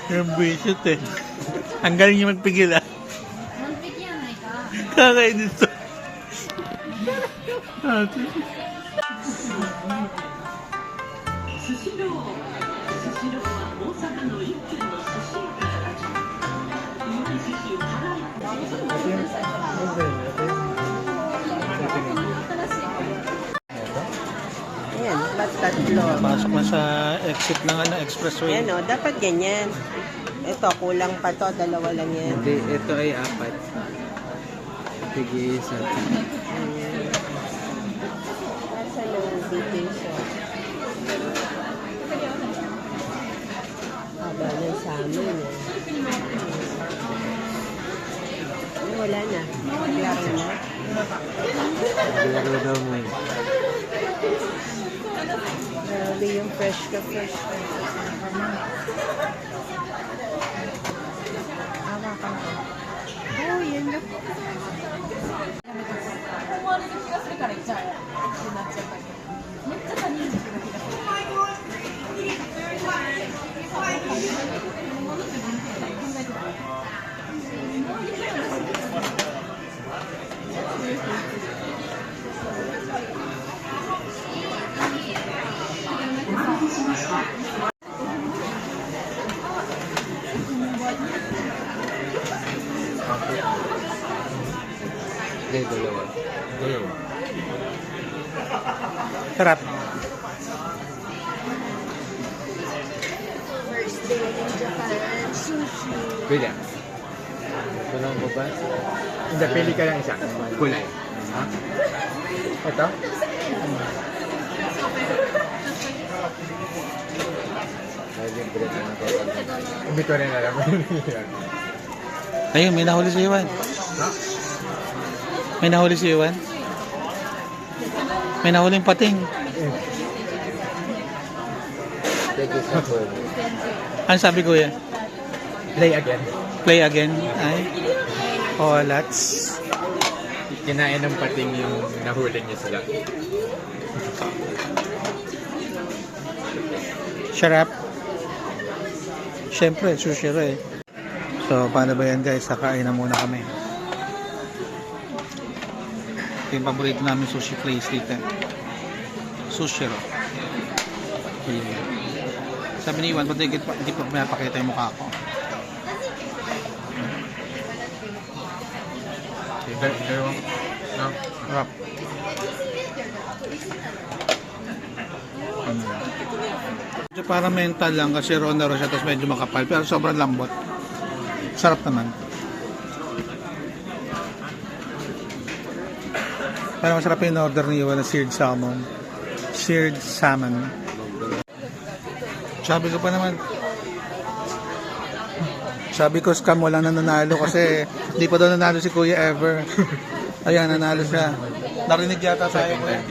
Yung buwisit eh. Ang galing niya magpigil ah. 完璧やないか。 Kakainis to. Ayan, ba't tatlo? Pasok na sa exit ng expressway. Ayan o, dapat ganyan. Ito, kulang pa to, dalawa lang yan. Hindi, ito ay 4. Sige, isa. Nasa ng details o. Haba ng sa amin eh. Ay, wala na. Klaro na. Laro daw mo eh. Grabe yung fresh ka, fresh ka. Hawakan ko. Oh, yan na. 思われる気がするから言っちゃうってなっちゃったけど。めっちゃ他人軸な気がする。Hindi, dalawa. Sarap. First day in Japan, sushi. Bila. Tulong ko ba? Hindi, pili ka lang isa. Kulay. Ha? Ito? Dahil yung bread na napapagod. Hindi ko rin alam. Ayun, may nahuli si Iwan. May nahuli si Iwan. May nahuli yung pating. Pwede sa food. Ano sabi kuya? Play again. Play again. Ay. Oh, lots. Kinain ng pating yung nahuli niya sila. Sarap. Siyempre, sushi ro eh. So, paano ba yan guys? Kakain na muna kami. Ito yung paborito namin sushi place dito. Sushi ro. Sabi ni Iwan, ba't hindi pa pinapakita yung mukha ko? No? Sarap. Medyo parang mental lang kasi raw na raw siya tapos medyo makapal pero sobrang lambot. Sarap naman. Parang masarap yung order ni Iwan na seared salmon. Seared salmon. Sabi ko pa naman, sabi ko scam walang nananalo kasi hindi pa daw nanalo si Kuya ever. Ayan, nanalo siya. Narinig yata tayo Kuya.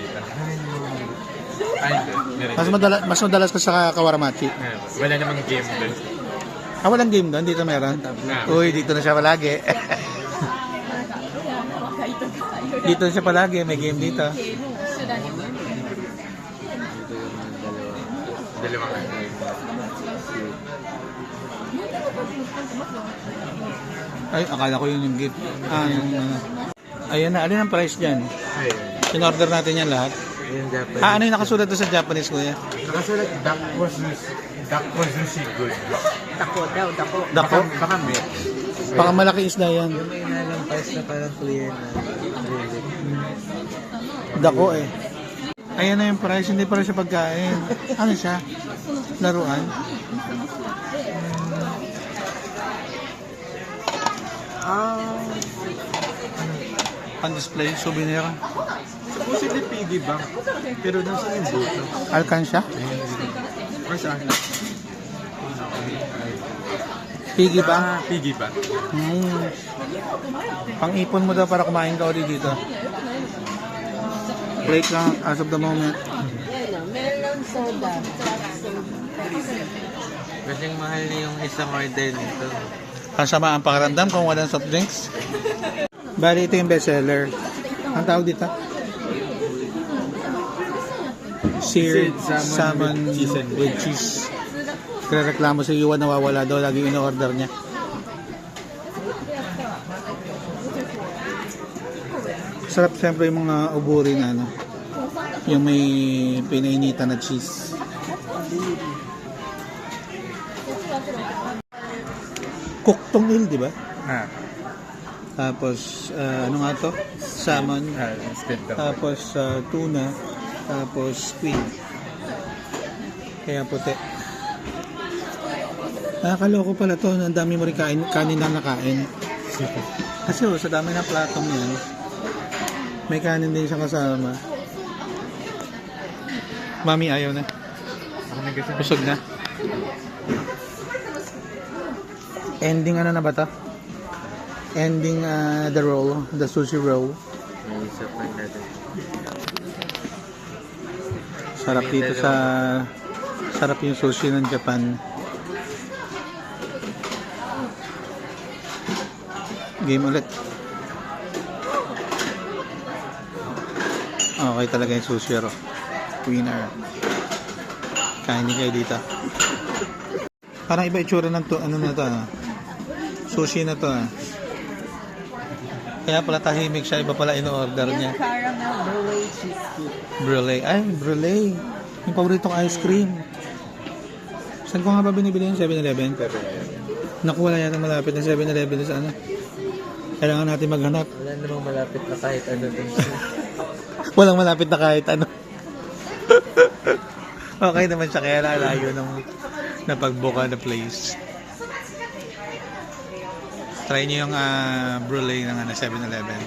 Ay, hindi. Mas madalas ka sa Kawaramachi. Wala namang game doon. Ah, walang game doon? Dito meron? Uy, dito na siya palagi. Dito na siya palagi. May game dito. Dalawang ano. Ay, akala ko yun yung gift. Ah, yung ano. Ayan na, alin ang price dyan? Ayun. In-order natin yan lahat. Yung Japanese. Ah, ano yung nakasulat doon sa Japanese, Kuya? Nakasulat, duck was sushi good. Dako daw, dako. Dako? Baka may. Baka malaki isda yan. Yung may inalampas na parang clear na. Dako eh. Ayan na yung price, hindi pa rin siya pagkain. Ano siya? Laruan? Pan-display, souvenir. Supposedly piggy bank. Pero nasa yung buto. Alkansya? Or saan? Piggy ba? Piggy bank. Pang-ipon mo daw para kumain ka ulit dito. Break lang as of the moment. Yan o, melon soda. Kasing mahal na yung isang order nito. Ang sama ang pakiramdam kung walang soft drinks. Bali, ito yung bestseller. Ang tawag dito? Seared Seared salmon with cheese. Kaya reklamo si Yuan nawawala daw. Lagi in-order niya. Sarap siyempre yung mga uburi na ano. Yung may pinainitan na cheese. Koktong il, di ba? Ah, Tapos, ano nga to? Salmon. squid daw. Tapos, tuna. Tapos, squid. Kaya puti. Nakakaloko pala to. Ang dami mo rin kanin na nakain. Kasi sa dami ng platong yan, may kanin din siya kasama. Mami, ayaw na. Ako nag-guess na. Busog na. Ending ano na ba to? Ending the roll, the sushi roll. May isa pa natin. Sarap dito sa sarap yung sushi ng Japan. Game ulit. Okay talaga yung sushi ro. Winner. Kain din kayo dito. Parang iba itsura ng to, ano na to, ano? Sushi na to, ah. Kaya pala tahimik siya, iba pala in-order niya. Caramel brulee cheesecake. Brulee. Ay, brulee. Yung paboritong ice cream. Saan ko nga ba binibili yung 7-Eleven? Naku, wala yata malapit na 7-Eleven sa ano. Kailangan natin maghanap. Wala namang malapit na kahit ano dun. Walang malapit na kahit ano. Okay naman siya, kaya lalayo nung napagbuka na place. Try niyo yung brulee ng 7-Eleven.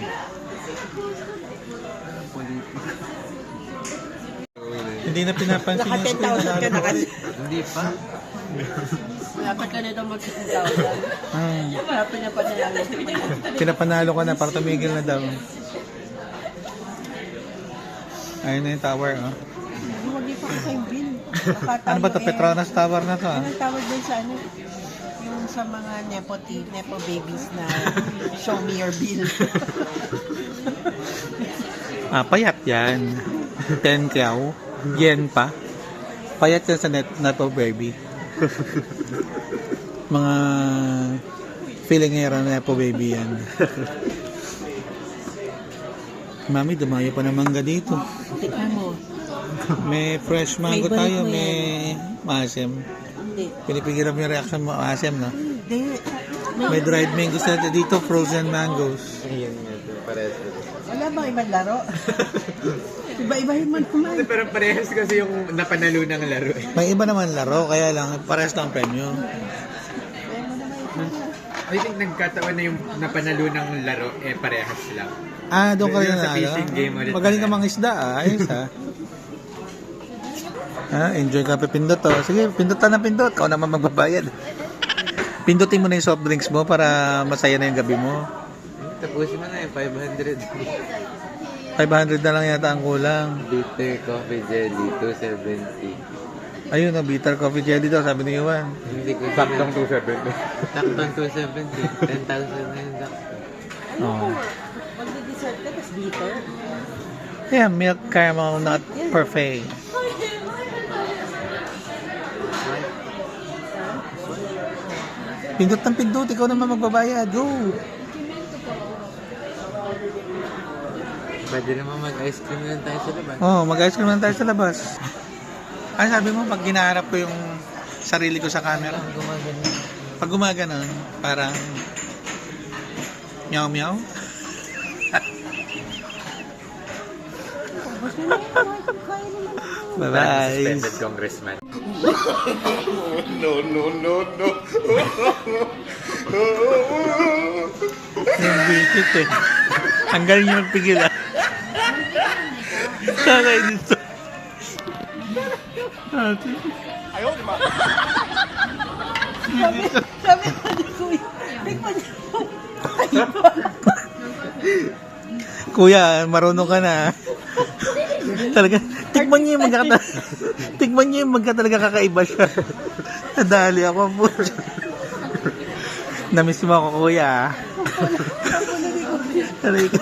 Hindi na pinapansin Naka yung screen. 10,000 ka na kasi. Hindi pa. Malapit ka na daw mag-10,000. Malapit na pa na lang. Pinapanalo ko na para tumigil na daw. Ayun na yung tower, oh. Hindi pa kasi yung bill. Ano ba to? Petronas Tower na to, ah. Anong tawag din sa ano? Yung sa mga nepo babies na show me your bill. Payat yan. 10 kyaw. Yen pa. Payat yan sa nepo baby. Mga feeling era na nepo baby yan. Mami, dumayo pa ng mangga dito. Tikman mo. May fresh mango May balik tayo, mo may maasim. Hindi. Pinipigilan mo yung reaction mo, maasim, no? Hindi. May dried mangoes na dito, frozen mangoes. Ayun nga doon. Parehas na doon. Wala bang ibang laro? Iba-ibahin mo naman. Pero parehas kasi yung napanalo ng laro eh. May iba naman laro, kaya lang, parehas lang premyo. I think nagkataon na yung napanalo ng laro eh parehas lang. Doon ka rin Yung sa na, fishing game ulit. magaling ka mga isda, ayos, enjoy ka pa pindot, oh. Sige, pindot ka na pindot, ikaw naman magbabayad. Pindutin mo na yung soft drinks mo para masaya na yung gabi mo. Tapusin mo na yung 500. 500 na lang yata ang kulang. Bitter coffee jelly, 270. Ayun, bitter coffee jelly daw, sabi ni Juan. Hindi ko Saktong 270. Saktong 270. 10,000 na yun sakto. Oh. Magdi-dessert ka, tapos bitter. Yeah, milk caramel nut parfait. Pindot ng pindot, ikaw naman magbabayad. Go! Pwede naman mag-ice cream lang tayo sa labas. Oh, mag-ice cream lang tayo sa labas. Ay, sabi mo, pag ginaharap ko yung sarili ko sa camera, pag gumaganon, parang meow meow. Bye-bye. Suspended congressman. Yung bitit eh. Ang galing niyo magpigil ah. Kakainis to. Sabi ko ni Kuya, tingnan niyo. Kuya, marunong ka na. Talaga, tikman niyo yung tikman niyo yung talaga kakaiba siya. Nadali ako po. Namiss mo ako, kuya. Talaga.